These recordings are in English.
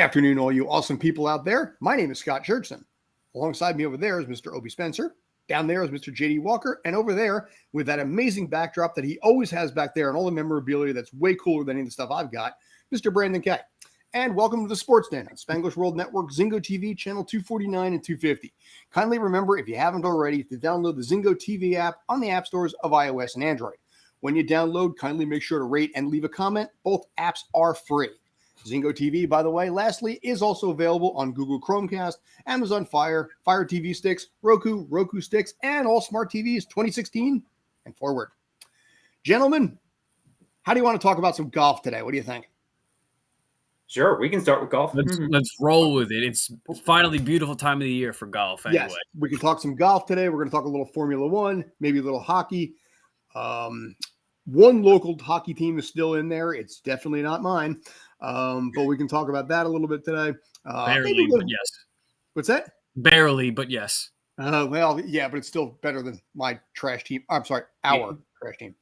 afternoon, all you awesome people out there. My name is Scott Churchson. Alongside me over there is Mr. Obie Spencer. Down there is Mr. J.D. Walker. And over there, with that amazing backdrop that he always has back there and all the memorabilia that's way cooler than any of the stuff I've got, Mr. Brandon Kaye. And welcome to the Sports Den on Spanglish World Network, Zingo TV, channel 249 and 250. Kindly remember, if you haven't already, to download the Zingo TV app on the app stores of iOS and Android. When you download, kindly make sure to rate and leave a comment. Both apps are free. Zingo TV, by the way, lastly, is also available on Google Chromecast, Amazon Fire, Fire TV sticks, Roku sticks, and all smart TVs 2016 and forward. Gentlemen, how do you want to talk about some golf today? What do you think? Sure, we can start with golf. Let's roll with it. It's finally beautiful time of the year for golf. Anyway. Yes, we can talk some golf today. We're going to talk a little Formula One, maybe a little hockey. One local hockey team is still in there. It's definitely not mine. But we can talk about that a little bit today. Barely, but yes. What's that? Barely, but yes. Well, yeah, but it's still better than my trash team. I'm sorry, our trash team.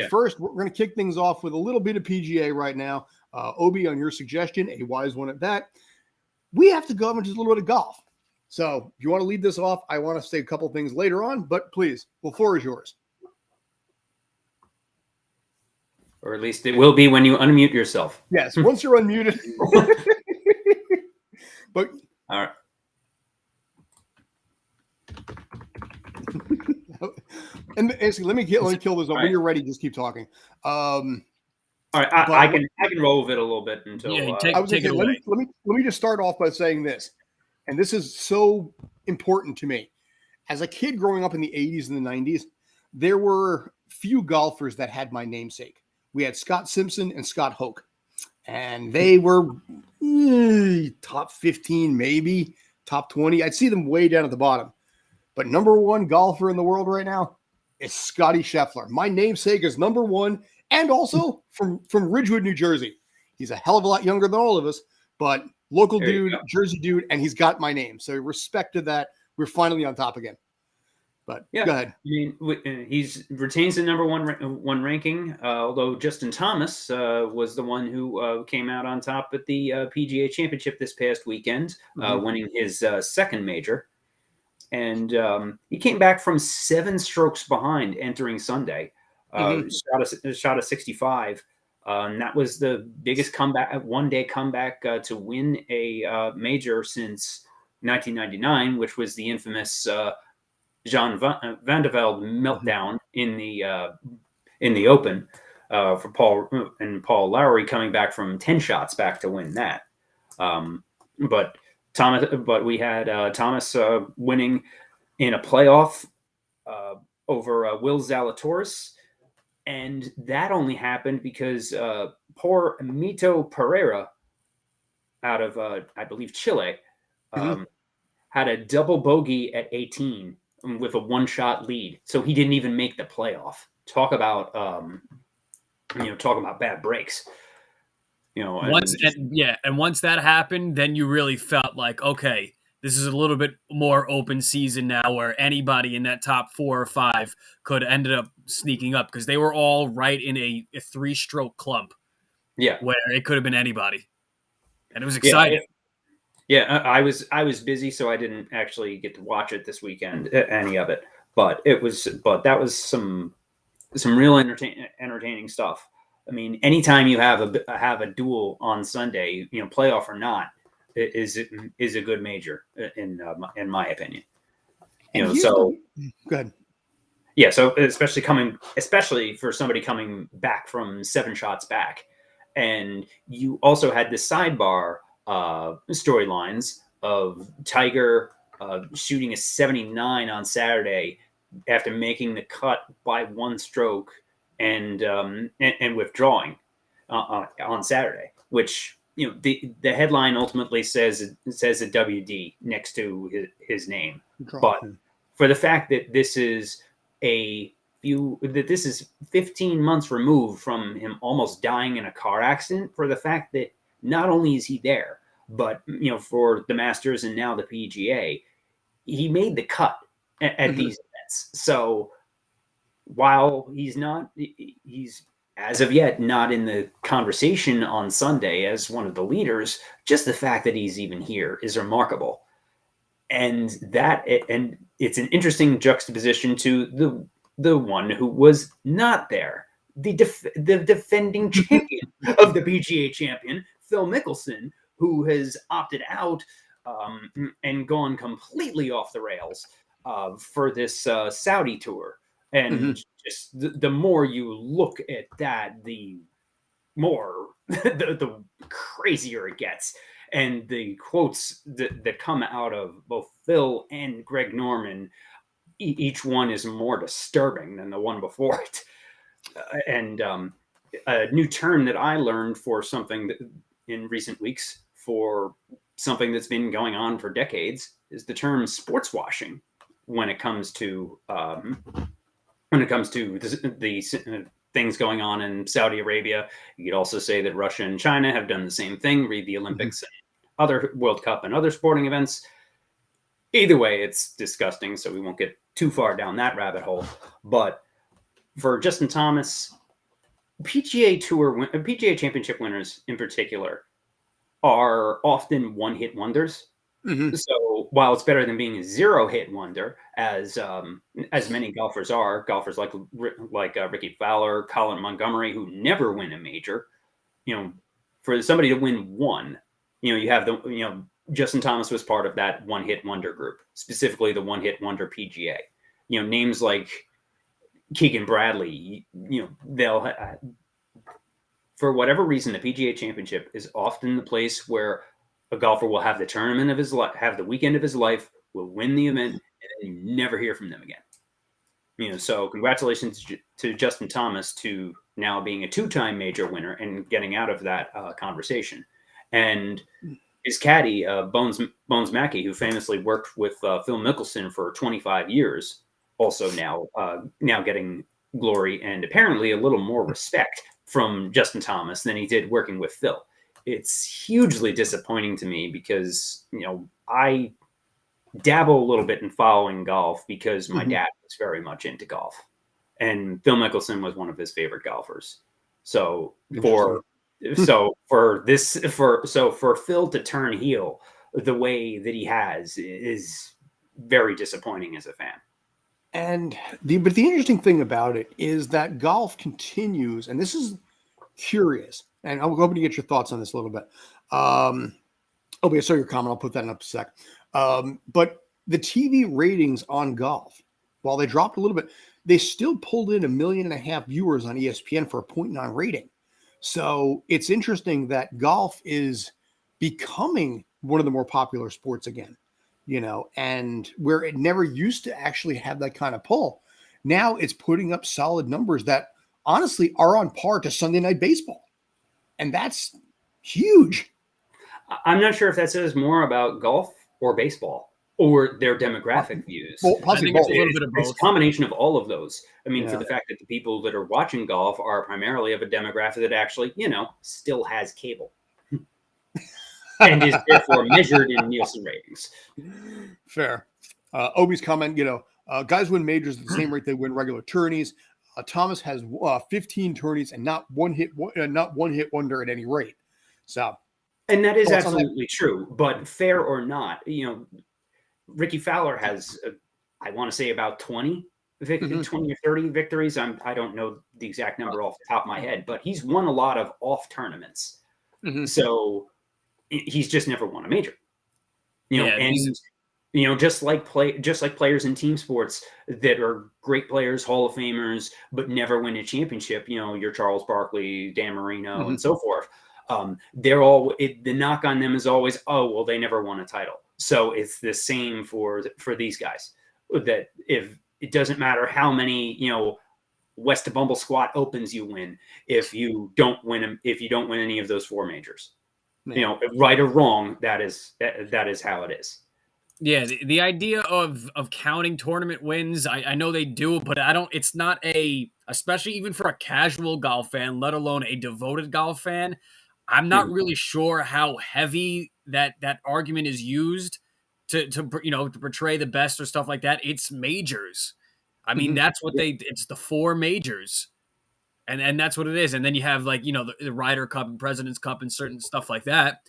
First, we're going to kick things off with a little bit of PGA right now. Obie, on your suggestion, a wise one at that, we have to go into a little bit of golf. So if you want to lead this off, I want to say a couple things later on, but please, the floor is yours. Or at least it will be when you unmute yourself. Yes, once you're unmuted. But all right. And let me kill this off. When you're ready, just keep talking. All right, I can roll with it a little bit until. Take it away. Let me just start off by saying this, and this is so important to me. As a kid growing up in the 80s and the 90s, there were few golfers that had my namesake. We had Scott Simpson and Scott Hoke, and they were top 15, maybe top 20. I'd see them way down at the bottom. But number one golfer in the world right now is Scotty Scheffler. My namesake is number one, and also from Ridgewood, New Jersey. He's a hell of a lot younger than all of us, but local dude, Jersey dude, and he's got my name. So respect to that. We're finally on top again. But yeah, go ahead. I mean, he's retains the number one ranking, although Justin Thomas was the one who came out on top at the PGA Championship this past weekend, winning his second major. And he came back from 7 strokes behind entering Sunday. Shot a 65. And that was the biggest one-day comeback to win a major since 1999, which was the infamous Jean Van de Velde meltdown in the Open for Paul Lowry coming back from 10 shots back to win that. But we had Thomas winning in a playoff over Will Zalatoris, and that only happened because poor Mito Pereira out of I believe Chile had a double bogey at 18 with a one-shot lead, so he didn't even make the playoff. Talk about bad breaks. Once that happened, then you really felt like, okay, this is a little bit more open season now, where anybody in that top 4 or 5 could ended up sneaking up, because they were all right in a 3-stroke clump. Yeah, where it could have been anody, and it was exciting. Yeah, I was busy, so I didn't actually get to watch it this weekend, any of it. But that was some real entertaining stuff. I mean, anytime you have a duel on Sunday, playoff or not, is a good major in my opinion. Go ahead. Yeah, so especially for somebody coming back from 7 shots back, and you also had the sidebar storylines of Tiger shooting a 79 on Saturday after making the cut by 1 stroke and withdrawing on Saturday, which the headline ultimately says a WD next to his name. But for the fact that this is 15 months removed from him almost dying in a car accident, for the fact that not only is he there, but for the Masters and now the PGA, he made the cut at these events. So while he's as of yet, not in the conversation on Sunday as one of the leaders. Just the fact that he's even here is remarkable. And it's an interesting juxtaposition to the one who was not there, the defending champion of the PGA champion, Phil Mickelson, who has opted out and gone completely off the rails for this Saudi tour. And just the more you look at that, the more the crazier it gets. And the quotes that come out of both Phil and Greg Norman, each one is more disturbing than the one before it. And a new term that I learned for something that, in recent weeks, for something that's been going on for decades, is the term sports washing when it comes to the things going on in Saudi Arabia. You could also say that Russia and China have done the same thing, read the Olympics and other World Cup and other sporting events. Either way, it's disgusting, so we won't get too far down that rabbit hole. But for Justin Thomas, PGA Championship winners in particular are often one-hit wonders. So while it's better than being a zero-hit wonder, as many golfers are, golfers like Ricky Fowler, Colin Montgomery, who never win a major, for somebody to win one, you have Justin Thomas was part of that one-hit wonder group, specifically the one-hit wonder PGA. Names like Keegan Bradley, they'll for whatever reason, the PGA Championship is often the place where a golfer will have the tournament of his life, have the weekend of his life, will win the event, and then you never hear from them again. So congratulations to Justin Thomas to now being a two-time major winner and getting out of that conversation. And his caddy, Bones Mackey, who famously worked with Phil Mickelson for 25 years, also now getting glory and apparently a little more respect from Justin Thomas than he did working with Phil. It's hugely disappointing to me because, I dabble a little bit in following golf because my dad was very much into golf, and Phil Mickelson was one of his favorite golfers. So for Phil to turn heel the way that he has is very disappointing as a fan. And but the interesting thing about it is that golf continues, and this is curious, and I'm hoping to get your thoughts on this a little bit. I saw your comment. I'll put that in up a sec. But the TV ratings on golf, while they dropped a little bit, they still pulled in 1.5 million viewers on ESPN for a 0.9 rating. So it's interesting that golf is becoming one of the more popular sports again. And where it never used to actually have that kind of pull, now it's putting up solid numbers that honestly are on par to Sunday Night Baseball. And that's huge. I'm not sure if that says more about golf or baseball or their demographic views. Well, I think it's a little bit of both. It's a combination of all of those. I mean, for the fact that the people that are watching golf are primarily of a demographic that actually, still has cable. And is therefore measured in Nielsen ratings. Fair. Obi's comment, guys win majors at the same rate they win regular tourneys. Thomas has 15 tourneys and not one hit wonder at any rate. So, and that is absolutely true. But fair or not, Ricky Fowler has, I want to say about 20 or 30 victories. I don't know the exact number off the top of my head, but he's won a lot of off tournaments. So he's just never won a major, just like players in team sports that are great players, Hall of Famers, but never win a championship. Your Charles Barkley, Dan Marino, and so forth. The knock on them is always, they never won a title. So it's the same for these guys. That if it doesn't matter how many West to Bumble Squat Opens you win, if you don't win any of those four majors. Right or wrong, that is how it is. Yeah, the idea of counting tournament wins, I know they do, but it's not especially even for a casual golf fan, let alone a devoted golf fan, I'm not really sure how heavy that argument is used to portray the best or stuff like that. It's majors. I mean, that's what it's the four majors. And that's what it is. And then you have like, the Ryder Cup and President's Cup and certain stuff like that.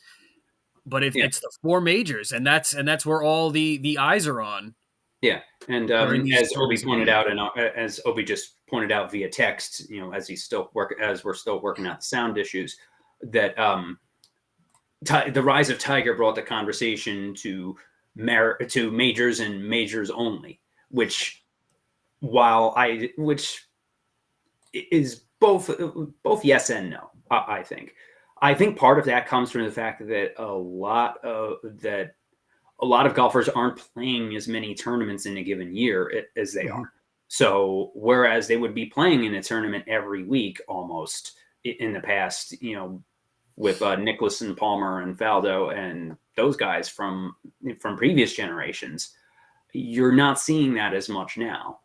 But it's the 4 majors, and that's where all the eyes are on. Yeah, and as Obi pointed out, and as Obi just pointed out via text, as we're still working out the sound issues, that the rise of Tiger brought the conversation to majors and majors only, which is both yes and no. I think part of that comes from the fact that a lot of golfers aren't playing as many tournaments in a given year as they are. So whereas they would be playing in a tournament every week almost in the past, with Nicklaus and Palmer and Faldo and those guys from previous generations, you're not seeing that as much now.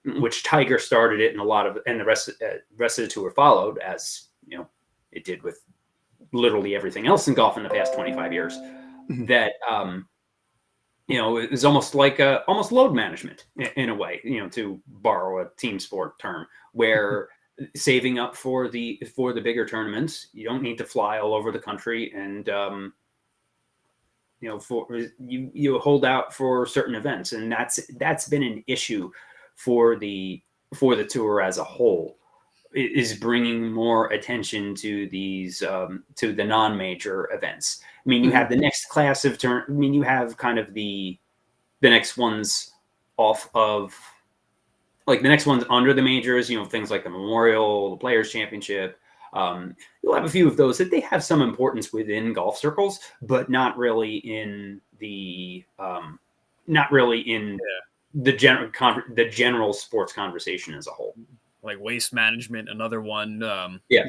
Which Tiger started it, and the rest of the tour followed, as it did with literally everything else in golf in the past 25 years. That it was almost like almost load management in a way, to borrow a team sport term, where saving up for the bigger tournaments, you don't need to fly all over the country, and you hold out for certain events, and that's been an issue for the tour as a whole, is bringing more attention to these to the non-major events. I mean, you have the next class of you have kind of the next ones off of, like, the next ones under the majors, things like the Memorial, the Players Championship. You'll have a few of those that they have some importance within golf circles, but not really in the the general sports conversation as a whole. Like waste management, another one. Yeah.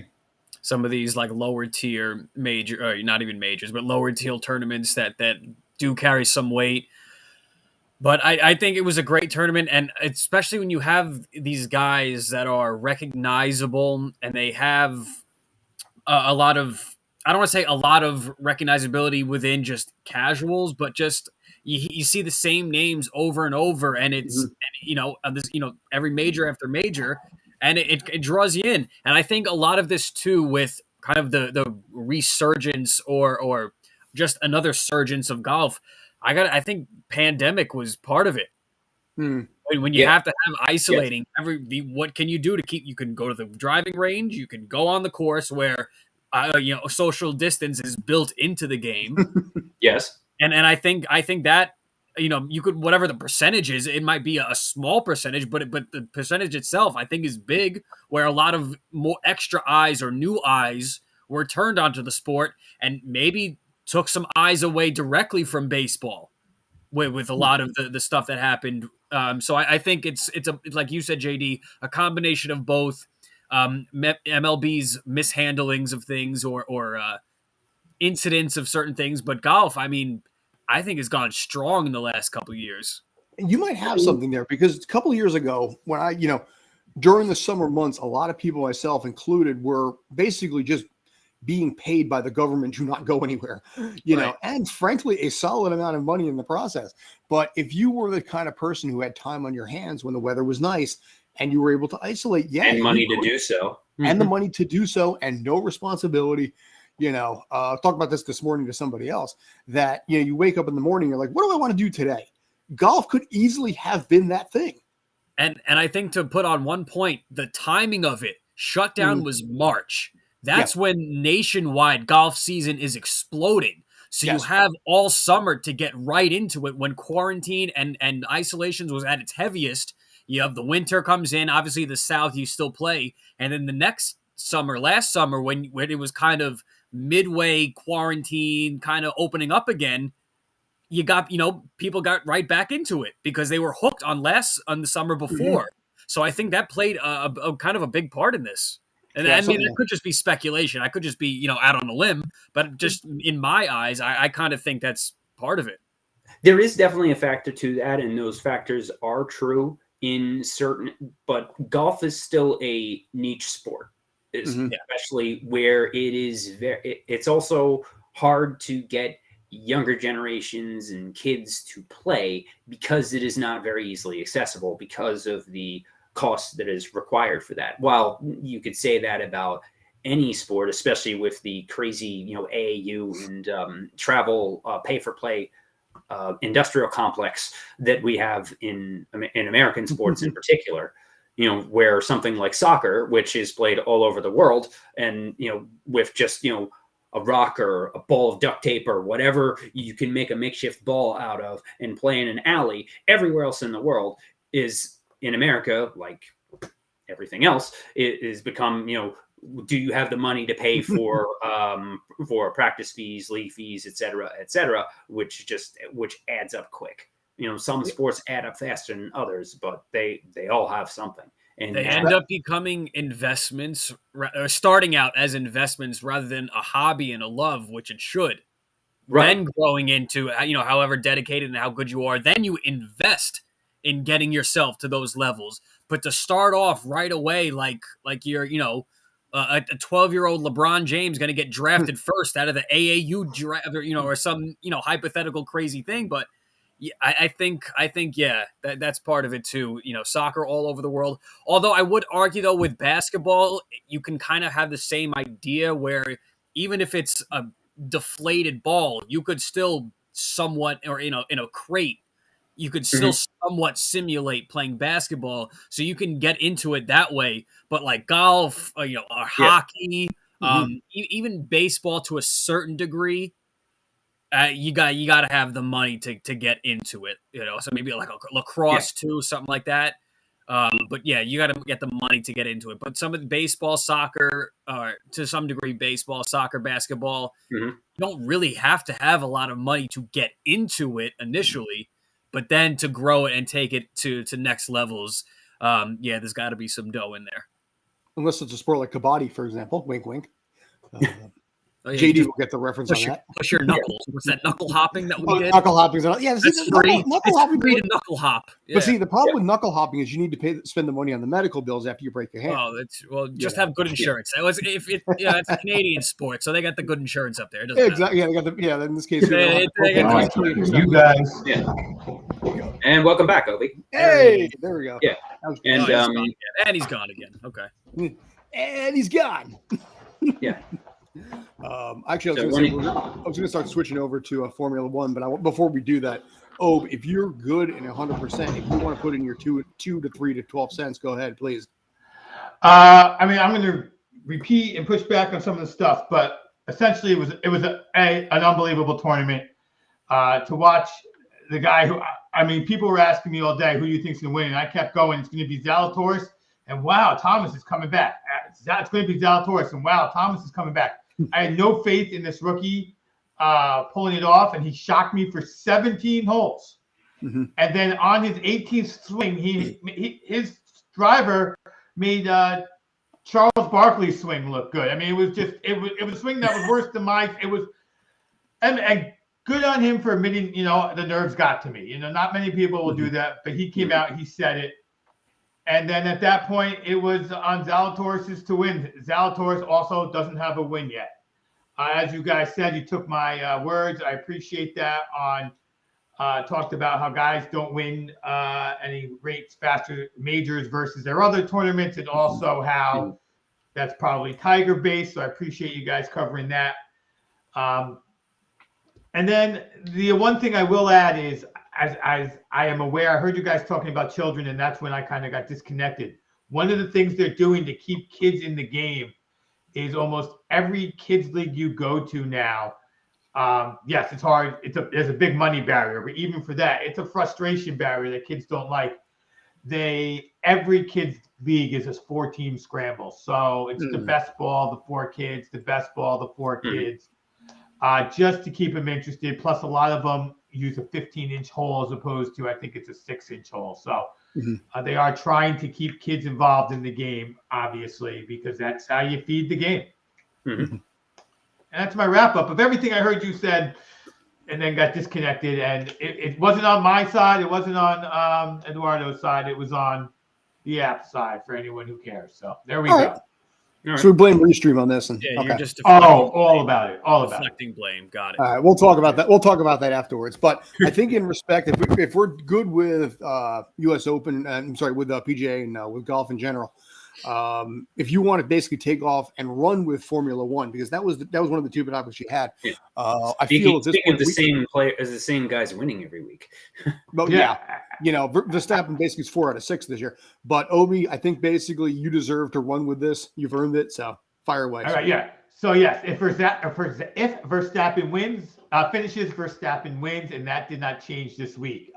Some of these like lower tier major, or not even majors, but lower tier tournaments that do carry some weight. But I think it was a great tournament, and especially when you have these guys that are recognizable and they have a lot of, I don't want to say a lot of recognizability within just casuals, but just you see the same names over and over, and it's every major after major, and it draws you in. And I think a lot of this too, with kind of the resurgence or just another surgence of golf, I think pandemic was part of it. When you have to have isolating, what can you do to keep? You can go to the driving range, you can go on the course where social distance is built into the game. Yes. And I think that, you could, whatever the percentage is, it might be a small percentage, but the percentage itself, I think, is big, where a lot of more extra eyes or new eyes were turned onto the sport, and maybe took some eyes away directly from baseball with a lot of the stuff that happened. So I think it's like you said, JD, a combination of both MLB's mishandlings of things or incidents of certain things, but golf, I mean, I think has gone strong in the last couple of years. You might have something there, because a couple of years ago, when during the summer months, a lot of people, myself included, were basically just being paid by the government to not go anywhere, Right. and frankly, a solid amount of money in the process. But if you were the kind of person who had time on your hands when the weather was nice and you were able to isolate, and money to do so, and the money to do so, and no responsibility, talk about this morning to somebody else, that, you wake up in the morning, you're like, what do I want to do today? Golf could easily have been that thing. And I think, to put on one point, the timing of it, shutdown was March. That's when nationwide golf season is exploding. So you have all summer to get right into it, when quarantine and isolations was at its heaviest. You have the winter comes in, obviously the South you still play. And then the next summer, last summer, when it was kind of midway quarantine, kind of opening up again, you got, people got right back into it because they were hooked on the summer before. So I think that played a kind of a big part in this. And I mean, it could just be speculation. I could just be, out on a limb, but just in my eyes, I kind of think that's part of it. There is definitely a factor to that, and those factors are true in certain, but golf is still a niche sport, especially where it is it's also hard to get younger generations and kids to play, because it is not very easily accessible because of the cost that is required for that. While you could say that about any sport, especially with the crazy, AAU and travel pay for play industrial complex that we have in American sports in particular, where something like soccer, which is played all over the world, and, with just, a rock or a ball of duct tape or whatever you can make a makeshift ball out of and play in an alley, everywhere else in the world is, in America, like everything else, it has become, do you have the money to pay for practice fees, league fees, et cetera, which adds up quick. Some sports add up faster than others, but they all have something. And they end up becoming investments, or starting out as investments rather than a hobby and a love, which it should. Right. Then growing into, however dedicated and how good you are, then you invest in getting yourself to those levels. But to start off right away, like you're, a 12-year-old LeBron James going to get drafted first out of the AAU draft, or some, hypothetical crazy thing. But yeah, I think, that's part of it too. Soccer all over the world. Although I would argue though, with basketball, you can kind of have the same idea where even if it's a deflated ball, you could still somewhat, or in a crate, you could still somewhat simulate playing basketball, so you can get into it that way. But like golf, or hockey, even baseball to a certain degree, you got to have the money to get into it. So maybe like a lacrosse too, something like that. But yeah, you got to get the money to get into it. But some of the baseball, soccer, to some degree, baseball, soccer, basketball, you don't really have to have a lot of money to get into it initially. But then to grow it and take it to next levels, there's got to be some dough in there. Unless it's a sport like kabaddi, for example. Wink, wink. JD will get the reference on that. Push your knuckles. What's that, knuckle hopping that we did? Knuckle hopping. Yeah, that's free. It's free to knuckle hop. Yeah. But see, the problem with knuckle hopping is you need to spend the money on the medical bills after you break your hand. Just have good insurance. It's a Canadian sport, so they got the good insurance up there. Exactly. Yeah, they got the. In this case, you guys. Yeah. And welcome back, Obi. Hey, there we go. Yeah. And he's gone again. Okay. And he's gone. Yeah. Actually, I was going to start switching over to Formula One, but before we do that, if you're good and 100%, if you want to put in your 2 to 3 to 12 cents, go ahead, please. I'm going to repeat and push back on some of the stuff, but essentially it was an unbelievable tournament to watch. The guy who, people were asking me all day, who do you think's going to win? And I kept going. It's going to be Zalatoris, and wow, Thomas is coming back. It's going to be Zalatoris, and wow, Thomas is coming back. I had no faith in this rookie pulling it off, and he shocked me for 17 holes. And then on his 18th swing, his driver made Charles Barkley's swing look good. It was a swing that was worse than mine. It was, and good on him for admitting, the nerves got to me. Not many people will do that, but he came out, he said it. And then at that point, it was on Zalatoris to win. Zalatoris also doesn't have a win yet. As you guys said, you took my words. I appreciate that. Talked about how guys don't win any rates faster majors versus their other tournaments, and also how that's probably Tiger based. So I appreciate you guys covering that. And then the one thing I will add is, as I am aware, I heard you guys talking about children, and that's when I kind of got disconnected. One of the things they're doing to keep kids in the game is almost every kids league you go to now. Yes, it's hard. There's a big money barrier, but even for that, it's a frustration barrier that kids don't like. Every kids league is a 4-team scramble. So it's the best ball, the 4 kids, the best ball, the 4 kids, just to keep them interested. Plus, a lot of them use a 15-inch hole as opposed to, I think it's a 6-inch hole. So they are trying to keep kids involved in the game, obviously, because that's how you feed the game. And that's my wrap up of everything I heard you said, and then got disconnected. And it wasn't on my side. It wasn't on Eduardo's side. It was on the app side for anyone who cares. So there we go. Right. So we blame Restream on this. And, Yeah, you're just all about it. All about it. deflecting blame. Got it. All right, we'll talk about that. We'll talk about that afterwards. But I think in respect, if we're good with U.S. Open, I'm sorry, with PGA and with golf in general, if you want to basically take off and run with Formula One, because that was one of the two topics you had. Yeah. I feel at this point the same player as the same guys winning every week. But yeah, Verstappen basically is 4 out of 6 this year. But Obi, I think basically you deserve to run with this. You've earned it. So fire away. All right, yeah. So yes, if Verstappen wins, finishes, Verstappen wins, and that did not change this week.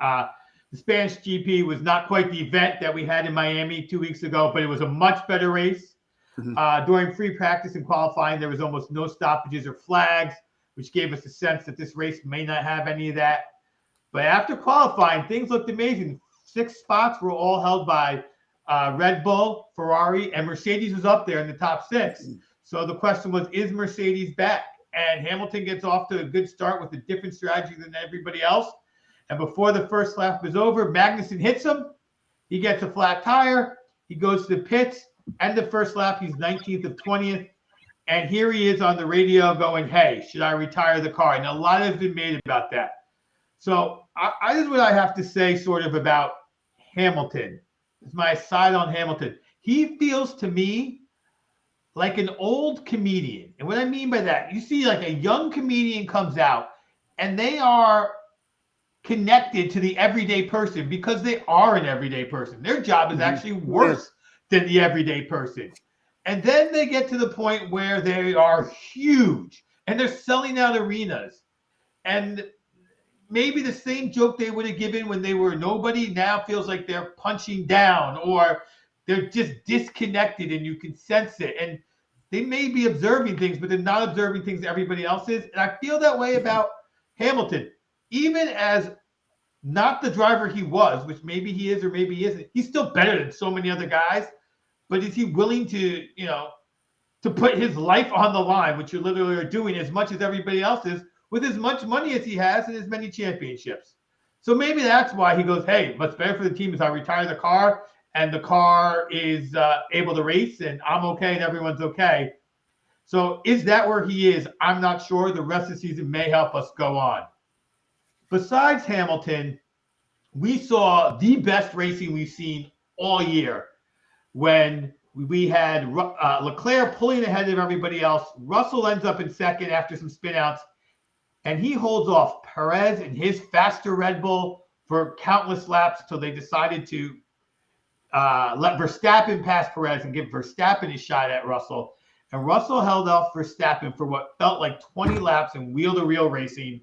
The Spanish GP was not quite the event that we had in Miami 2 weeks ago, but it was a much better race. Mm-hmm. During free practice and qualifying, there was almost no stoppages or flags, which gave us a sense that this race may not have any of that. But after qualifying, things looked amazing. 6 spots were all held by Red Bull, Ferrari, and Mercedes was up there in the top 6. Mm-hmm. So the question was, is Mercedes back? And Hamilton gets off to a good start with a different strategy than everybody else. And before the first lap was over, Magnussen hits him. He gets a flat tire. He goes to the pits. End of first lap, he's 19th of 20th. And here he is on the radio going, hey, should I retire the car? And a lot has been made about that. So this is what I have to say sort of about Hamilton. It's my side on Hamilton. He feels to me like an old comedian. And what I mean by that, you see like a young comedian comes out and they are connected to the everyday person because they are an everyday person. Their job is actually worse than the everyday person. And then they get to the point where they are huge and they're selling out arenas. And maybe the same joke they would have given when they were nobody now feels like they're punching down or they're just disconnected and you can sense it. And they may be observing things, but they're not observing things everybody else is. And I feel that way about Hamilton. Even as not the driver he was, which maybe he is or maybe he isn't, he's still better than so many other guys. But is he willing to, to put his life on the line, which you literally are doing as much as everybody else is, with as much money as he has and as many championships? So maybe that's why he goes, hey, what's better for the team is I retire the car and the car is able to race and I'm okay and everyone's okay. So is that where he is? I'm not sure. The rest of the season may help us go on. Besides Hamilton, we saw the best racing we've seen all year when we had Leclerc pulling ahead of everybody else. Russell ends up in second after some spinouts, and he holds off Perez and his faster Red Bull for countless laps until they decided to let Verstappen pass Perez and give Verstappen a shot at Russell. And Russell held off Verstappen for what felt like 20 laps in wheel-to-wheel racing.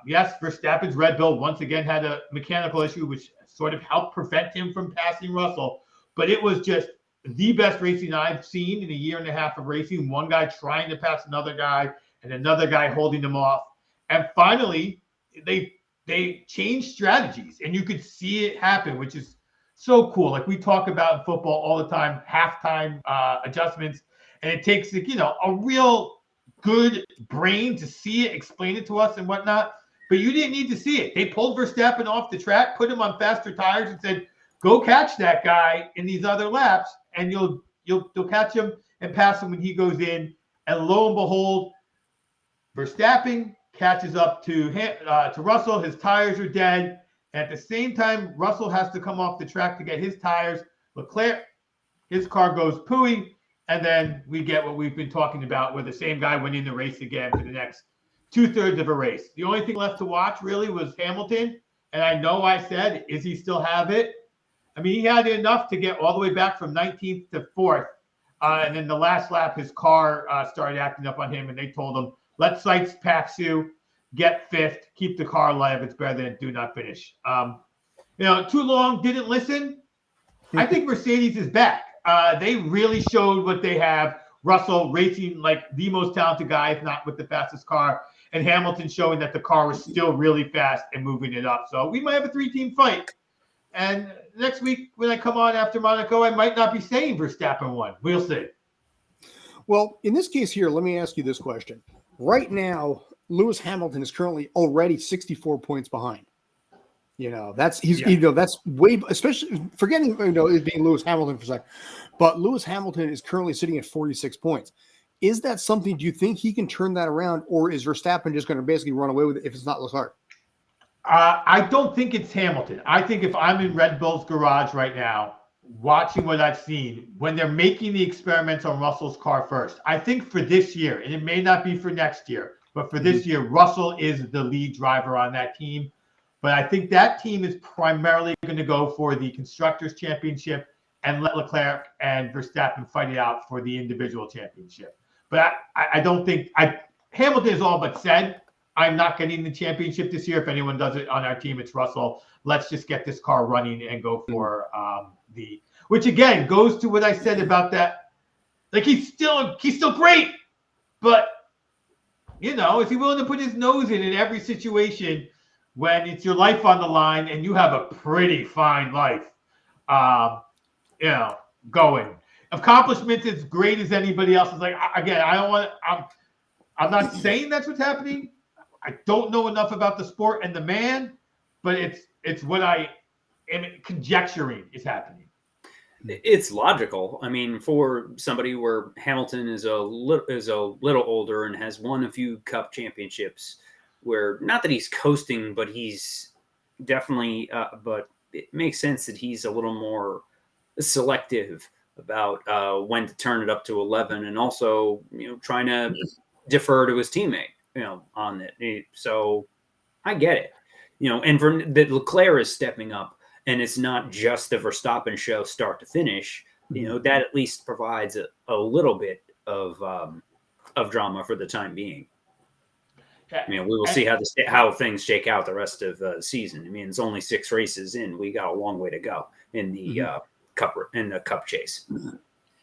Yes, Verstappen's Red Bull once again had a mechanical issue, which sort of helped prevent him from passing Russell. But it was just the best racing I've seen in a year and a half of racing. One guy trying to pass another guy and another guy holding them off. And finally, they changed strategies, and you could see it happen, which is so cool. Like we talk about in football all the time, halftime adjustments, and it takes a real good brain to see it, explain it to us and whatnot. But you didn't need to see it. They pulled Verstappen off the track, put him on faster tires, and said, "Go catch that guy in these other laps, and you'll catch him and pass him when he goes in." And lo and behold, Verstappen catches up to Russell. His tires are dead. At the same time, Russell has to come off the track to get his tires. Leclerc, his car goes pooey. And then we get what we've been talking about, where the same guy winning the race again for the next 2/3 of a race. The only thing left to watch really was Hamilton. And I know I said, is he still have it? I mean, he had enough to get all the way back from 19th to 4th. And then the last lap, his car started acting up on him. And they told him, let Sykes pass you, get 5th, keep the car alive. It's better than do not finish. Too long, didn't listen. I think Mercedes is back. They really showed what they have. Russell racing like the most talented guy, if not with the fastest car, and Hamilton showing that the car was still really fast and moving it up. So we might have a 3-team fight. And next week when I come on after Monaco, I might not be saying Verstappen won. We'll see. Well, in this case here, let me ask you this question. Right now, Lewis Hamilton is currently already 64 points behind. That's way, especially forgetting it being Lewis Hamilton for a second, but Lewis Hamilton is currently sitting at 46 points. Is that something? Do you think he can turn that around, or is Verstappen just going to basically run away with it if it's not Leclerc? I don't think it's Hamilton. I think if I'm in Red Bull's garage right now, watching what I've seen, when they're making the experiments on Russell's car first, I think for this year, and it may not be for next year, but for this year, Russell is the lead driver on that team. But I think that team is primarily going to go for the Constructors' Championship and let Leclerc and Verstappen fight it out for the individual championship. But I don't think Hamilton is all but said, I'm not getting the championship this year. If anyone does it on our team, it's Russell. Let's just get this car running and go for which again goes to what I said about that. Like he's still great, but is he willing to put his nose in every situation when it's your life on the line and you have a pretty fine life, going. Accomplishments as great as anybody else is. Like, again, I'm not saying that's what's happening. I don't know enough about the sport and the man, but it's what I am conjecturing is happening. It's logical. I mean, for somebody where Hamilton is a little older and has won a few Cup championships, where not that he's coasting, but he's definitely. But it makes sense that he's a little more selective about when to turn it up to 11, and also trying to defer to his teammate on it. So I get it, and for that Leclerc is stepping up, and it's not just the Verstappen show start to finish. That at least provides a little bit of drama for the time being. We will see how things shake out the rest of the season. I mean, it's only 6 races in. We got a long way to go in the cup chase.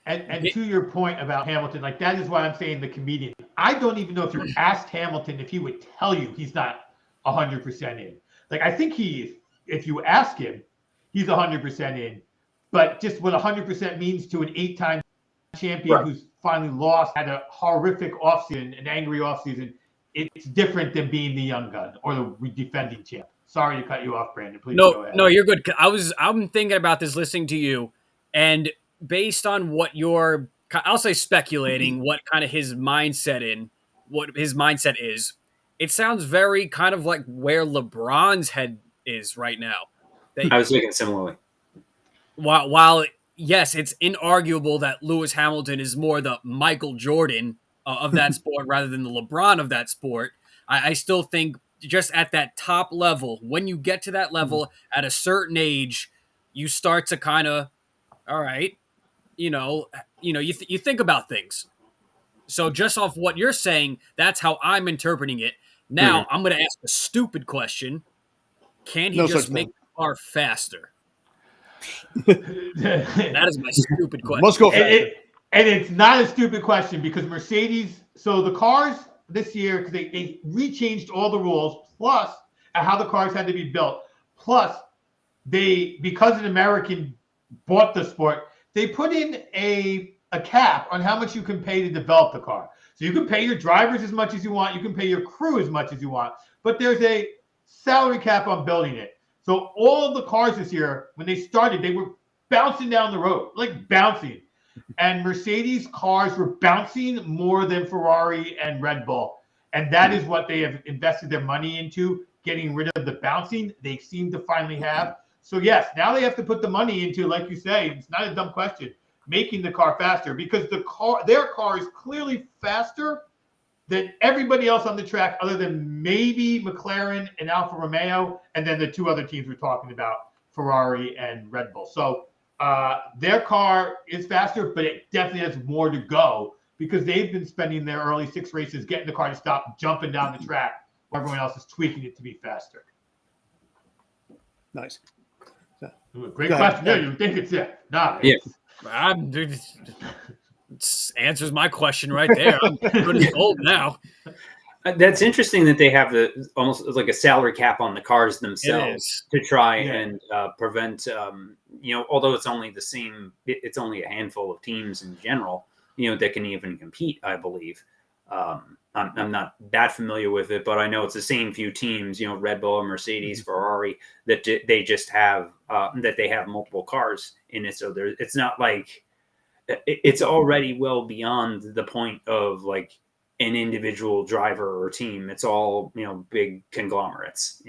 And to your point about Hamilton, like that is why I'm saying the comedian. I don't even know if you asked Hamilton if he would tell you he's not 100% in. Like I think he is. If you ask him, he's 100% in. But just what 100% means to an 8-time champion who's finally lost, had a horrific offseason, an angry offseason, it's different than being the young gun or the defending champ. Sorry to cut you off, Brandon. Please go ahead. No, you're good. I'm thinking about this listening to you, and based on what I'll say speculating what kind of his mindset is, it sounds very kind of like where LeBron's head is right now. I was thinking similarly. While yes, it's inarguable that Lewis Hamilton is more the Michael Jordan of that sport rather than the LeBron of that sport, I still think just at that top level, when you get to that level at a certain age, you start to kind of, all right, you think about things. So just off what you're saying, that's how I'm interpreting it. Now I'm going to ask a stupid question. Can he just make the car faster? That is my stupid question. Let's go faster. And it's not a stupid question because Mercedes, so the cars this year, because they rechanged all the rules, plus how the cars had to be built, plus because an American bought the sport, they put in a cap on how much you can pay to develop the car. So you can pay your drivers as much as you want, you can pay your crew as much as you want, but there's a salary cap on building it. So all of the cars this year, when they started, they were bouncing down the road, like bouncing. And Mercedes cars were bouncing more than Ferrari and Red Bull. And that is what they have invested their money into, getting rid of the bouncing. They seem to finally have. So, yes, now they have to put the money into, like you say, it's not a dumb question, making the car faster because their car is clearly faster than everybody else on the track other than maybe McLaren and Alfa Romeo and then the 2 other teams we're talking about, Ferrari and Red Bull. So, their car is faster, but it definitely has more to go because they've been spending their early 6 races getting the car to stop jumping down the track while everyone else is tweaking it to be faster. Nice. Great question. Yeah, you think it's it. Nah, yeah. It answers my question right there. I'm good as gold now. That's interesting that they have almost like a salary cap on the cars themselves to try and prevent, although it's only it's only a handful of teams in general, that can even compete, I believe. I'm not that familiar with it, but I know it's the same few teams, Red Bull, Mercedes, Ferrari, that they just have that they have multiple cars in it. So it's not like it's already well beyond the point of like an individual driver or team. It's all, big conglomerates,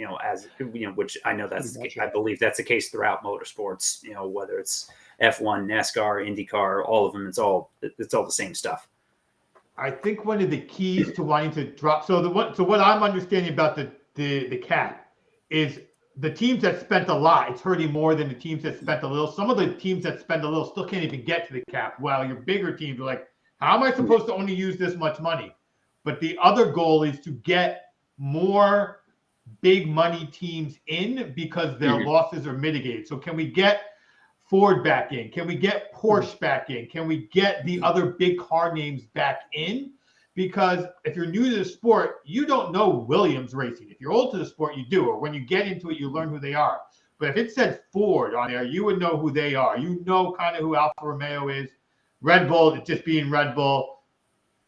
which I know I believe that's the case throughout motorsports, whether it's F1, NASCAR, IndyCar, all of them, it's all the same stuff. I think one of the keys to wanting to drop. So what I'm understanding about the cap is the teams that spent a lot, it's hurting more than the teams that spent a little. Some of the teams that spend a little still can't even get to the cap. While your bigger teams are like, how am I supposed to only use this much money? But the other goal is to get more big money teams in because their losses are mitigated. So can we get Ford back in? Can we get Porsche back in? Can we get the other big car names back in? Because if you're new to the sport, you don't know Williams Racing. If you're old to the sport, you do. Or when you get into it, you learn who they are. But if it said Ford on there, you would know who they are. You know kind of who Alfa Romeo is. Red Bull, it's just being Red Bull.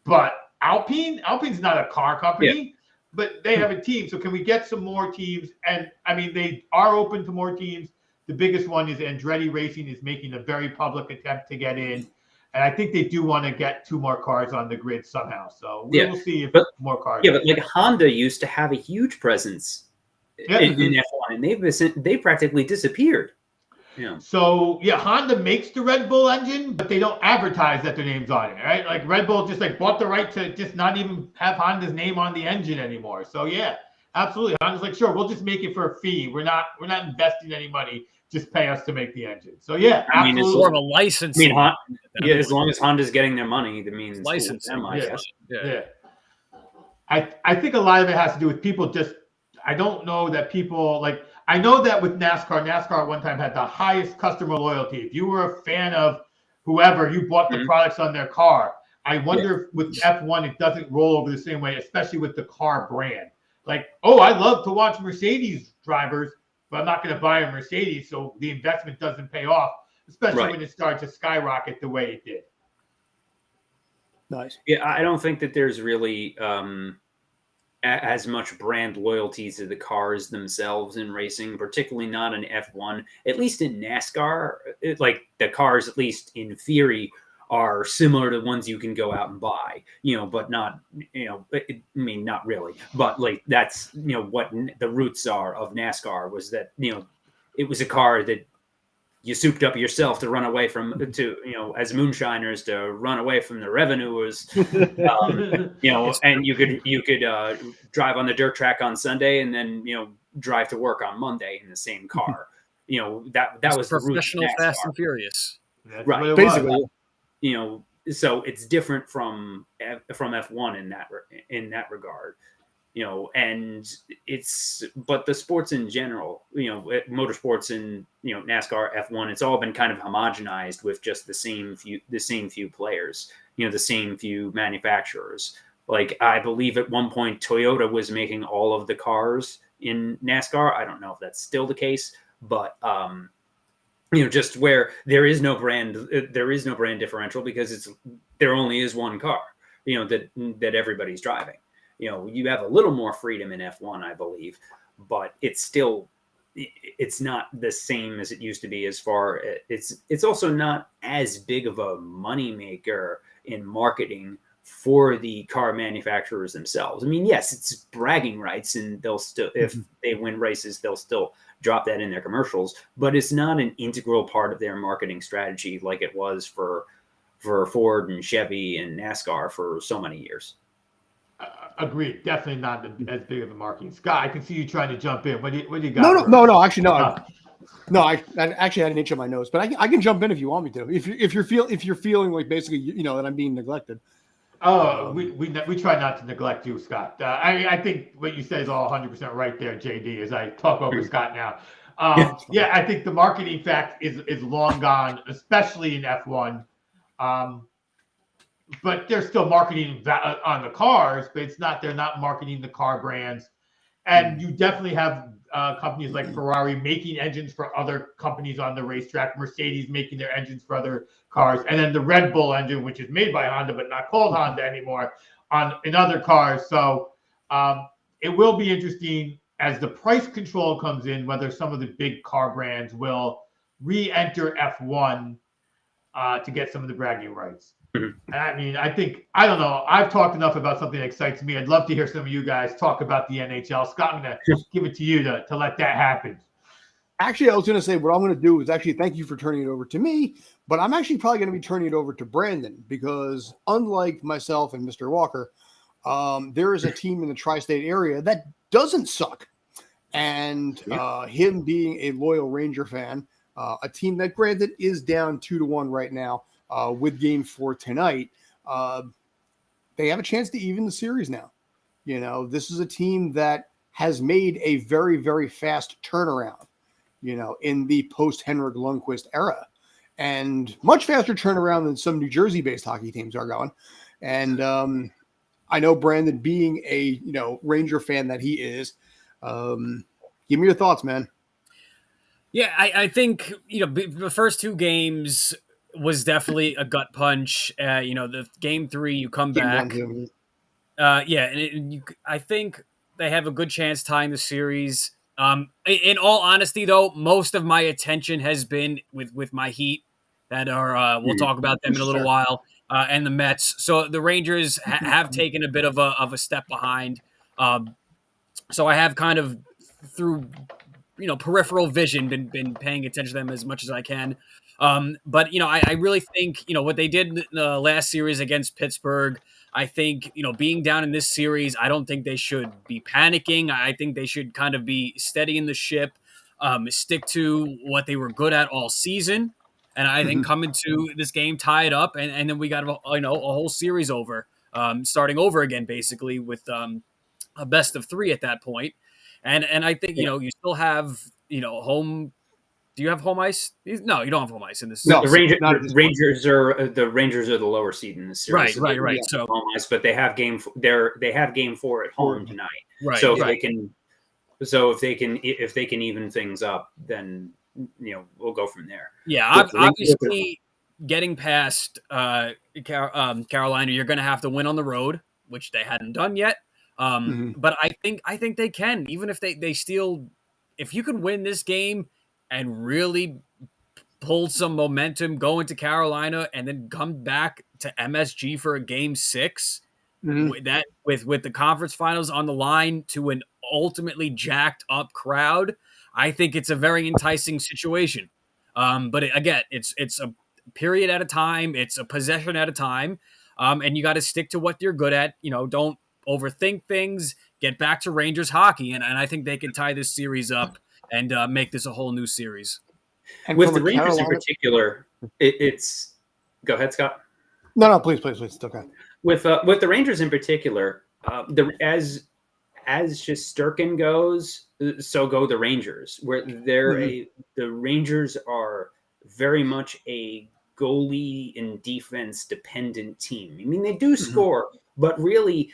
But Alpine's not a car company, but they have a team. So can we get some more teams? And, I mean, they are open to more teams. The biggest one is Andretti Racing is making a very public attempt to get in. And I think they do want to get 2 more cars on the grid somehow. So we'll see if more cars. Yeah, but like Honda used to have a huge presence in F1, and they practically disappeared. Yeah. So Honda makes the Red Bull engine, but they don't advertise that their name's on it, right? Like Red Bull just like bought the right to just not even have Honda's name on the engine anymore. So absolutely. Honda's like, sure, we'll just make it for a fee. We're not investing any money. Just pay us to make the engine. So absolutely. I mean, it's more of a license. As long as Honda's getting their money, that means licensing. I think a lot of it has to do with people just. I don't know that people like. I know that with NASCAR at one time had the highest customer loyalty. If you were a fan of whoever, you bought the products on their car. I wonder if with F1 it doesn't roll over the same way, especially with the car brand. Like, I love to watch Mercedes drivers, but I'm not going to buy a Mercedes, so the investment doesn't pay off, especially when it starts to skyrocket the way it did. Nice. Yeah, I don't think that there's really as much brand loyalty to the cars themselves in racing, particularly not in F1. At least in NASCAR, like the cars, at least in theory, are similar to ones you can go out and buy, but not, not really. But like that's, what the roots are of NASCAR was that, it was a car that you souped up yourself to run away from, as moonshiners to run away from the revenuers, and you could drive on the dirt track on Sunday and then, drive to work on Monday in the same car. That was professional Fast and Furious. That's right. Basically. So it's different from F1 in that regard, but the sports in general, motorsports and, NASCAR, F1, it's all been kind of homogenized with just the same few players, the same few manufacturers. Like I believe at one point Toyota was making all of the cars in NASCAR. I don't know if that's still the case, but, just where there is no brand differential because there only is one car, that everybody's driving. You have a little more freedom in F1, I believe, but it's not the same as it used to be. As far it's also not as big of a moneymaker in marketing for the car manufacturers themselves. I mean, yes, it's bragging rights, and they'll still, if they win races, they'll still drop that in their commercials, but it's not an integral part of their marketing strategy like it was for Ford and Chevy and NASCAR for so many years. Agreed. Definitely not as big of a marketing. Scott, I can see you trying to jump in. What do you got? No. Actually, no. No, I actually had an itch on my nose, but I can jump in if you want me to. If you're feeling like basically that I'm being neglected. Oh, we try not to neglect you, Scott. I think what you say is all 100% right there, JD. As I talk over Scott now, I think the marketing fact is long gone, especially in F1. But they're still marketing on the cars, but they're not marketing the car brands. And you definitely have companies like Ferrari making engines for other companies on the racetrack, Mercedes making their engines for other cars, and then the Red Bull engine, which is made by Honda but not called Honda anymore, in other cars. So it will be interesting as the price control comes in, whether some of the big car brands will re-enter F1 to get some of the bragging rights. Mm-hmm. I mean, I don't know. I've talked enough about something that excites me. I'd love to hear some of you guys talk about the NHL. Scott, I'm going to give it to you to let that happen. Actually, I was going to say what I'm going to do is actually thank you for turning it over to me, but I'm actually probably going to be turning it over to Brandon because unlike myself and Mr. Walker, there is a team in the tri-state area that doesn't suck. And him being a loyal Ranger fan, a team that granted is down 2-1 right now with Game 4 tonight, they have a chance to even the series now. You know, this is a team that has made a very, very fast turnaround, you know, in the post-Henrik Lundqvist era, and much faster turnaround than some New Jersey-based hockey teams are going. And I know Brandon, being a Ranger fan that he is, give me your thoughts, man. Yeah, I think the first two games was definitely a gut punch. The Game 3, you come back. I think they have a good chance tying the series. In all honesty, though, most of my attention has been with my Heat that are. We'll talk about them in a little while, and the Mets. So the Rangers have taken a bit of a step behind. So I have kind of through peripheral vision been paying attention to them as much as I can. But I really think what they did in the last series against Pittsburgh. I think, being down in this series, I don't think they should be panicking. I think they should kind of be steadying the ship, stick to what they were good at all season. And I think coming to this game, tie it up, and then we got a whole series over, starting over again, basically with a best of 3 at that point. And I think, you still have, home. Do you have home ice? No, you don't have home ice in this. No, the Rangers are the lower seed in this series. Right. So home ice, but they have game 4 at home tonight. Right. So if they can even things up, then we'll go from there. Yeah, obviously getting past Carolina, you're going to have to win on the road, which they hadn't done yet. But I think they can, even if they steal. If you can win this game and really pull some momentum, go into Carolina, and then come back to MSG for a Game 6, with the conference finals on the line to an ultimately jacked up crowd, I think it's a very enticing situation. But again, it's a period at a time, it's a possession at a time, and you got to stick to what you're good at. Don't overthink things. Get back to Rangers hockey, and I think they can tie this series up and make this a whole new series. And with the Rangers in particular, it's go ahead, Scott. No, please. It's okay. With the Rangers in particular, as Shesterkin goes, so go the Rangers. Where the Rangers are very much a goalie and defense dependent team. I mean, they do score, but really,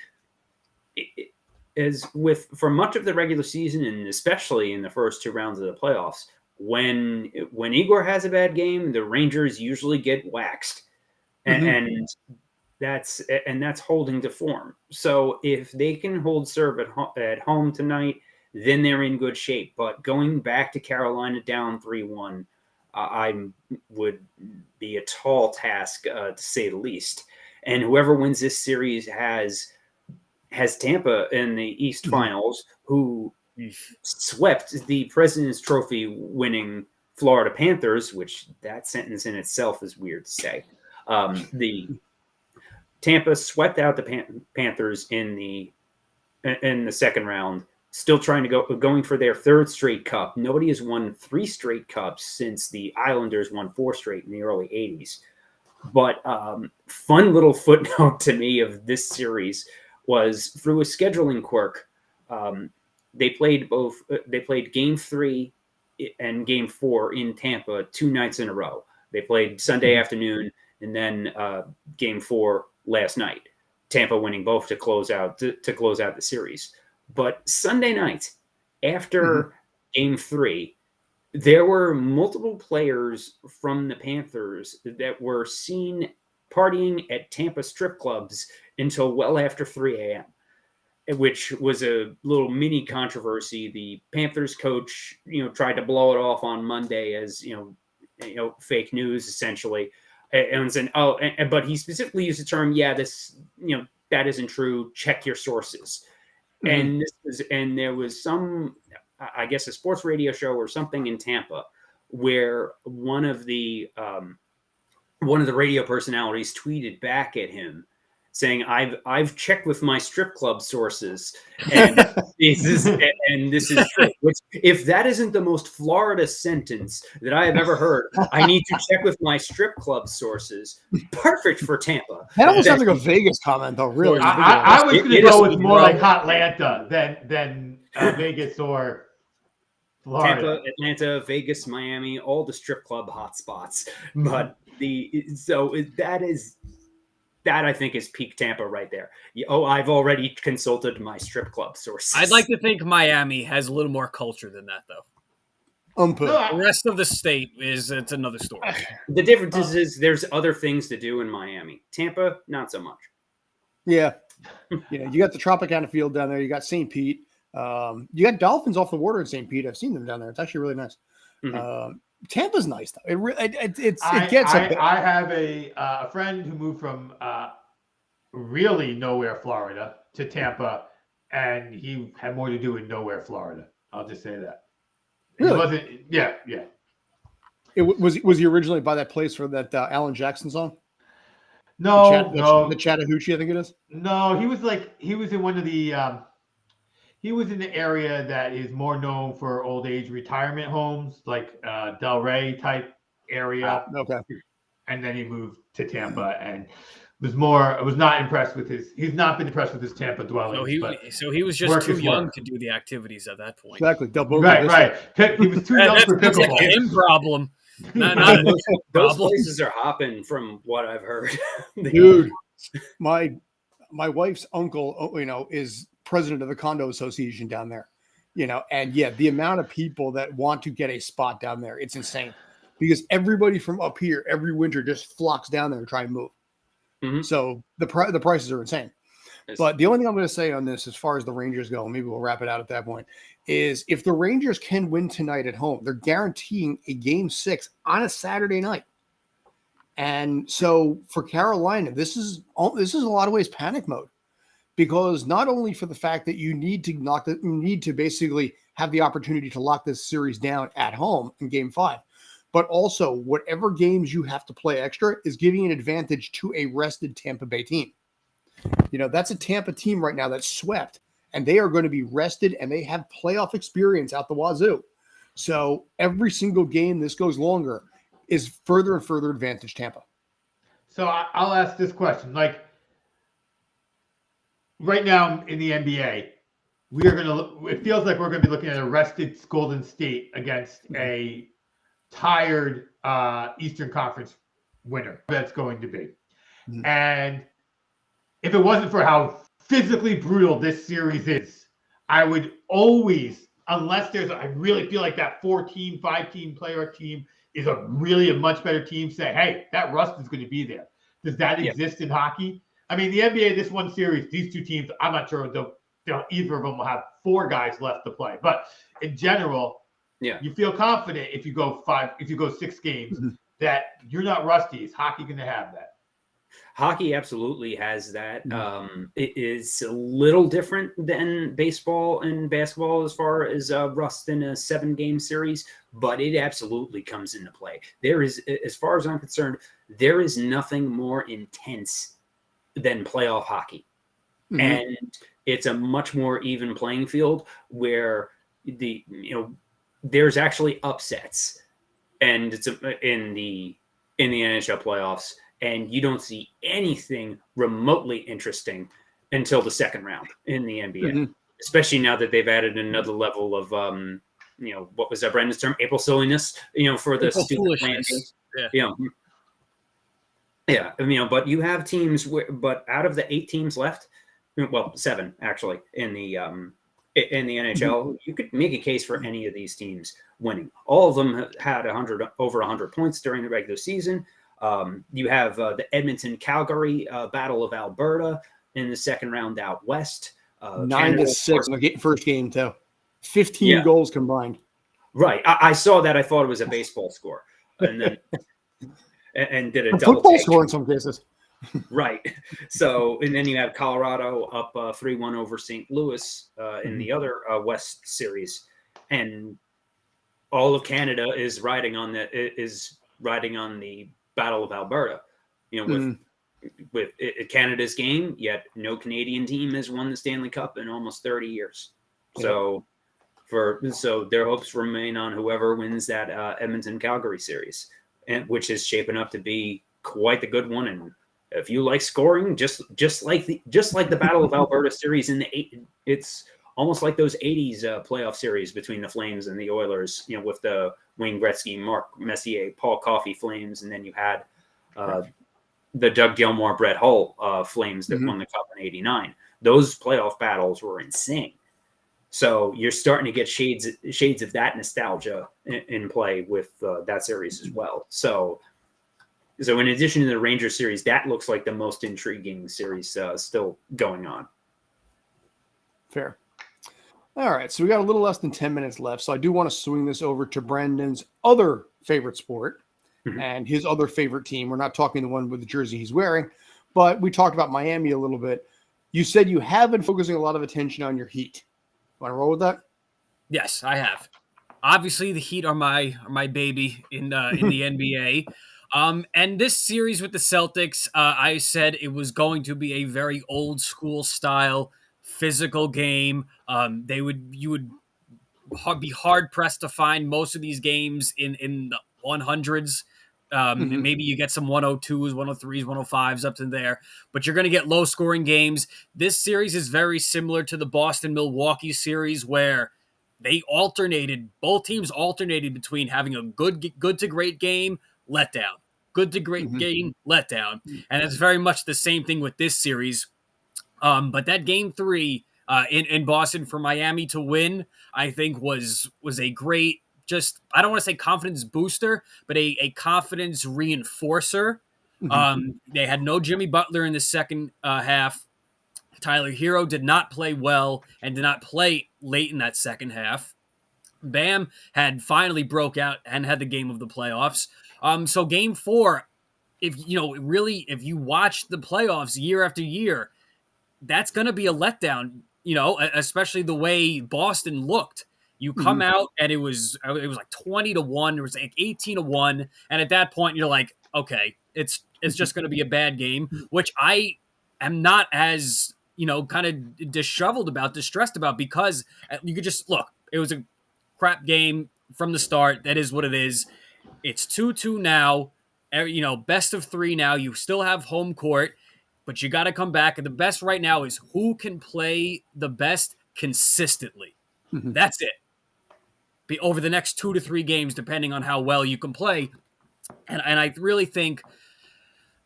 for much of the regular season and especially in the first 2 rounds of the playoffs, when Igor has a bad game, the Rangers usually get waxed, and that's holding to form. So if they can hold serve at home tonight, then they're in good shape. But going back to Carolina down 3-1, I would be a tall task to say the least. And whoever wins this series has Tampa in the East Finals, who swept the President's Trophy winning Florida Panthers, which that sentence in itself is weird to say. The Tampa swept out the Panthers in the second round, still trying to going for their 3rd straight cup. Nobody has won 3 straight cups since the Islanders won 4 straight in the early 80s. But fun little footnote to me of this series was through a scheduling quirk. They played Game 3 and Game 4 in Tampa 2 nights in a row. They played Sunday afternoon and then Game 4 last night. Tampa winning both to close out the series. But Sunday night after Game 3, there were multiple players from the Panthers that were seen partying at Tampa strip clubs until well after 3 a.m., which was a little mini controversy. The Panthers coach, tried to blow it off on Monday as, fake news, essentially. And said, but he specifically used the term, that isn't true. Check your sources. Mm-hmm. And there was some, I guess, a sports radio show or something in Tampa where one of the radio personalities tweeted back at him saying, I've checked with my strip club sources, and this is true. Which, if that isn't the most Florida sentence that I have ever heard, I need to check with my strip club sources. Perfect for Tampa. That almost sounds like a Vegas comment, though. Really, I was going to go with more like Hotlanta than Vegas or Florida. Tampa, Atlanta, Vegas, Miami, all the strip club hotspots. But that I think is peak Tampa right there. I've already consulted my strip club sources. I'd like to think Miami has a little more culture than that, though. The rest of the state it's another story. The difference is there's other things to do in Miami. Tampa, not so much. Yeah. You got the Tropicana Field down there. You got St. Pete. You got dolphins off the water in St. Pete. I've seen them down there. It's actually really nice. Mm-hmm. Tampa's nice though. I have a friend who moved from really nowhere, Florida, to Tampa, and he had more to do with nowhere, Florida. I'll just say that. Really? He wasn't. Yeah. Was he originally by that place for that Alan Jackson song? No, the Chattahoochee, I think it is. No, he was in one of the. He was in the area that is more known for old age retirement homes, like Delray type area. Okay. And then he moved to Tampa and was not impressed with he's not been impressed with his Tampa dwelling. So he was just too young to do the activities at that point. Exactly. Right. He was too young for pickleball. That's a him problem. Those places are hopping from what I've heard. Dude, my wife's uncle, is president of the condo association down there, and the amount of people that want to get a spot down there, it's insane because everybody from up here every winter just flocks down there to try and move. Mm-hmm. So the prices are insane. But the only thing I'm going to say on this, as far as the Rangers go, maybe we'll wrap it out at that point, is if the Rangers can win tonight at home, they're guaranteeing a Game 6 on a Saturday night. And so for Carolina, this is a lot of ways panic mode. Because not only for the fact that you need to basically have the opportunity to lock this series down at home in Game 5, but also whatever games you have to play extra is giving an advantage to a rested Tampa Bay team. That's a Tampa team right now that's swept, and they are going to be rested, and they have playoff experience out the wazoo. So every single game this goes longer is further and further advantage Tampa. So I'll ask this question, right now in the NBA, it feels like we're going to be looking at a rested Golden State against a tired Eastern Conference winner. That's going to be. Mm-hmm. And if it wasn't for how physically brutal this series is, I would always, unless I really feel like that 4-team, 5-team player team is a much better team, say, hey, that rust is going to be there. Does that exist in hockey? I mean, the NBA, this one series, these two teams, I'm not sure either of them will have 4 guys left to play. But in general, you feel confident if you go 6 games that you're not rusty. Is hockey going to have that? Hockey absolutely has that. It is a little different than baseball and basketball as far as rust in a 7-game series, but it absolutely comes into play. There is, as far as I'm concerned, there is nothing more intense than playoff hockey. Mm-hmm. And it's a much more even playing field where there's actually upsets, and it's in the NHL playoffs, and you don't see anything remotely interesting until the second round in the NBA, especially now that they've added another level of what was that Brandon's term? April silliness, for the stupid plans. Yeah, but you have teams but out of the 8 teams left, 7 actually in the NHL, you could make a case for any of these teams winning. All of them had over 100 points during the regular season. You have the Edmonton-Calgary Battle of Alberta, in the second round out west. 9-6 in the first game, too. 15 goals combined. Right. I saw that. I thought it was a baseball score. And then and did a double football score in some cases. Right. So, and then you have Colorado up 3-1 over St. Louis in the other West series. And all of Canada is riding on the Battle of Alberta, with Canada's game, yet no Canadian team has won the Stanley Cup in almost 30 years. So their hopes remain on whoever wins that Edmonton-Calgary series, and which is shaping up to be quite the good one. And if you like scoring, just like the Battle of Alberta series it's almost like those 80s playoff series between the Flames and the Oilers, with the Wayne Gretzky, Mark Messier, Paul Coffey Flames, and then you had the Doug Gilmour, Brett Hull Flames that won the Cup in '89. Those playoff battles were insane. So you're starting to get shades of that nostalgia in play with that series as well. So in addition to the Rangers series, that looks like the most intriguing series still going on. Fair. All right, so we got a little less than 10 minutes left, so I do want to swing this over to Brendan's other favorite sport and his other favorite team. We're not talking the one with the jersey he's wearing, but we talked about Miami a little bit. You said you have been focusing a lot of attention on your Heat. Want to roll with that? Yes, I have. Obviously, the Heat are my baby in the NBA. And this series with the Celtics, I said it was going to be a very old school style physical game. You would be hard pressed to find most of these games in the 100s. Maybe you get some 102s, 103s, 105s up to there, but you're going to get low scoring games. This series is very similar to the Boston-Milwaukee series where both teams alternated between having a good to great game, letdown, good to great game, letdown. And it's very much the same thing with this series. But that game 3 in Boston for Miami to win, I think was a great, I don't want to say confidence booster, but a confidence reinforcer. They had no Jimmy Butler in the second half. Tyler Hero did not play well and did not play late in that second half. Bam had finally broke out and had the game of the playoffs. So game 4, if you watch the playoffs year after year, that's going to be a letdown, especially the way Boston looked. You come out and it was like 20-1, it was like 18-1, and at that point you're like, okay, it's just going to be a bad game, which I am not as kind of distressed about, because you could just look. It was a crap game from the start. That is what it is. It's 2-2 now. Best of 3 now. You still have home court, but you got to come back. And the best right now is who can play the best consistently. That's it. Be over the next 2 to 3 games, depending on how well you can play. And I really think,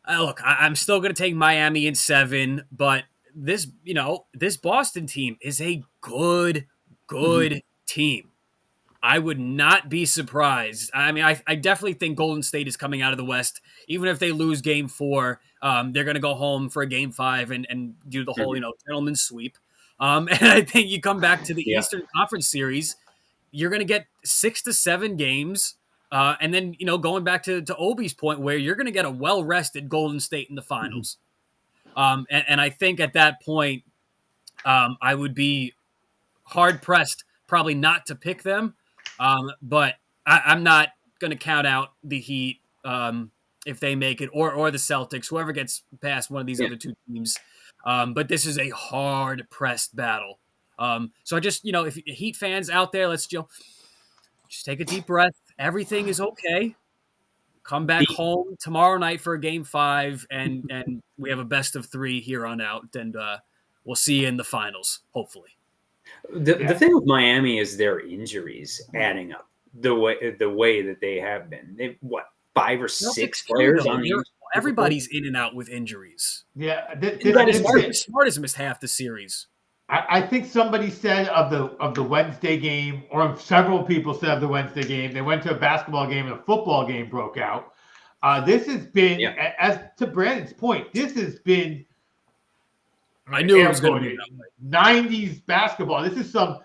look, I'm still going to take Miami in 7, but this Boston team is a good team. I would not be surprised. I mean, I definitely think Golden State is coming out of the West. Even if they lose game 4, they're going to go home for a game 5 and do the whole, gentleman's sweep. And I think you come back to the Eastern Conference Series, you're going to get 6 to 7 games. And then, going back to Obi's point, where you're going to get a well-rested Golden State in the finals. And I think at that point, I would be hard-pressed probably not to pick them. But I'm not going to count out the Heat if they make it, or the Celtics, whoever gets past one of these other 2 teams. But this is a hard-pressed battle. So I just, if Heat fans out there, let's just take a deep breath. Everything is okay. Come back home tomorrow night for a game 5, and we have a best of 3 here on out, and we'll see you in the finals, hopefully. The thing with Miami is their injuries adding up the way that they have been. They 5 or 6 players on the everybody's in and out with injuries. Yeah, Smart has missed half the series. I think somebody said of the Wednesday game, or several people said of the Wednesday game, they went to a basketball game and a football game broke out. This has been, as to Brandon's point, this has been I knew it was going to be that way. 90s basketball. This is some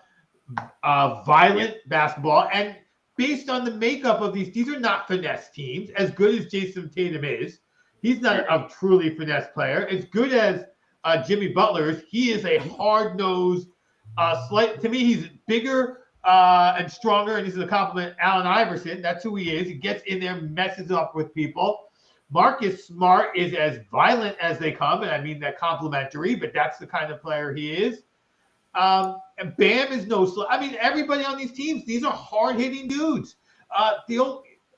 violent basketball. And based on the makeup of these are not finesse teams. As good as Jason Tatum is, he's not a truly finesse player. As good as Jimmy Butler is, he is a hard-nosed, to me, he's bigger and stronger, and this is a compliment. Allen Iverson, that's who he is. He gets in there, messes up with people. Marcus Smart is as violent as they come, and I mean that complimentary, but that's the kind of player he is. And Bam is everybody on these teams, these are hard-hitting dudes.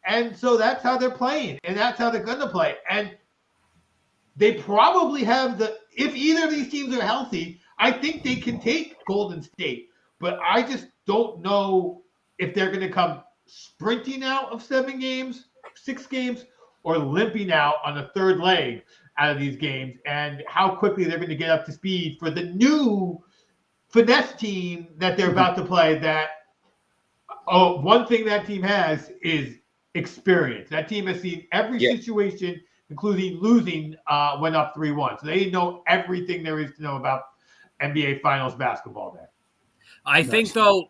And so that's how they're playing, and that's how they're going to play. And they probably have if either of these teams are healthy, I think they can take Golden State. But I just don't know if they're going to come sprinting out of 6 games, or limping out on the third leg out of these games, and how quickly they're going to get up to speed for the new finesse team that they're about to play. One thing that team has is experience. That team has seen every situation, including losing when up 3-1. So they know everything there is to know about NBA Finals basketball there. I think, though,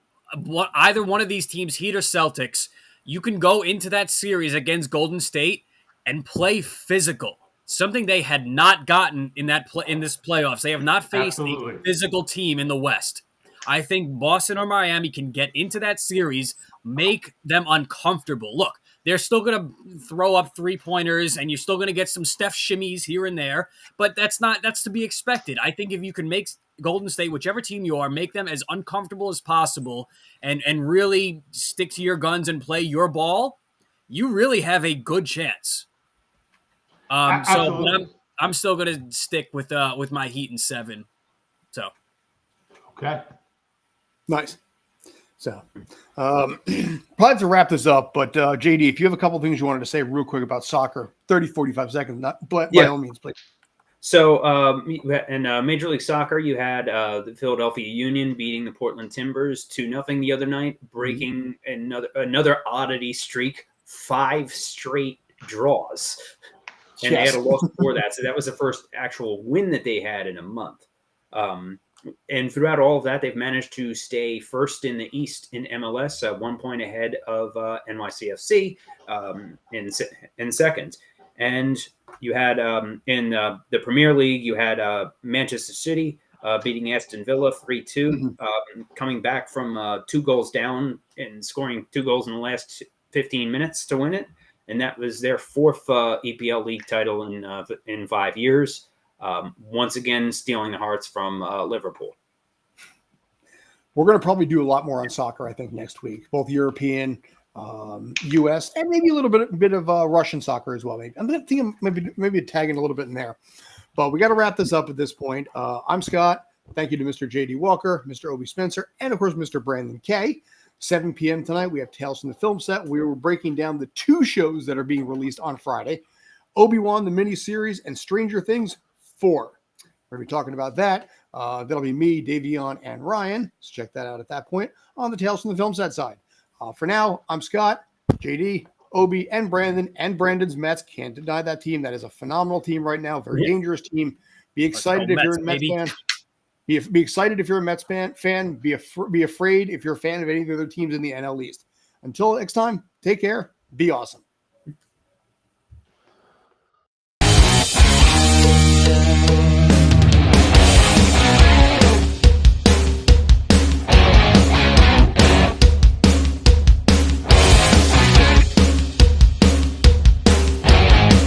either one of these teams, Heat or Celtics, you can go into that series against Golden State and play physical, something they had not gotten in this playoffs. They have not faced a physical team in the West. I think Boston or Miami can get into that series, make them uncomfortable. Look, they're still going to throw up 3-pointers, and you're still going to get some Steph shimmies here and there, but that's to be expected. I think if you can make Golden State, whichever team you are, make them as uncomfortable as possible and really stick to your guns and play your ball, you really have a good chance. But I'm still going to stick with my Heat in 7. So, okay, nice. So, probably have to wrap this up. But JD, if you have a couple things you wanted to say real quick about soccer, 30, 45 seconds, by all means, please. So, in Major League Soccer, you had the Philadelphia Union beating the Portland Timbers 2-0 the other night, breaking another oddity streak, 5 straight draws. And they had a loss before that. So that was the first actual win that they had in a month. And throughout all of that, they've managed to stay first in the East in MLS, 1 point ahead of NYCFC in second. And you had in the Premier League, you had Manchester City beating Aston Villa 3-2, coming back from 2 goals down and scoring 2 goals in the last 15 minutes to win it. And that was their 4th EPL league title in 5 years. Once again, stealing the hearts from Liverpool. We're going to probably do a lot more on soccer, I think, next week, both European, U.S., and maybe a little bit of Russian soccer as well. Maybe I'm thinking maybe tagging a little bit in there. But we got to wrap this up at this point. I'm Scott. Thank you to Mr. J.D. Walker, Mr. Obi Spencer, and, of course, Mr. Brandon Kaye. 7 p.m. tonight, we have Tales from the Film Set. We were breaking down the 2 shows that are being released on Friday, Obi-Wan, the miniseries, and Stranger Things 4. We're going to be talking about that. That'll be me, Davion, and Ryan. So check that out at that point on the Tales from the Film Set side. For now, I'm Scott, JD, Obi, and Brandon, and Brandon's Mets. Can't deny that team. That is a phenomenal team right now. Very dangerous team. Be excited if you're a Mets fan. Be excited if you're a Mets fan. Be afraid if you're a fan of any of the other teams in the NL East. Until next time, take care. Be awesome.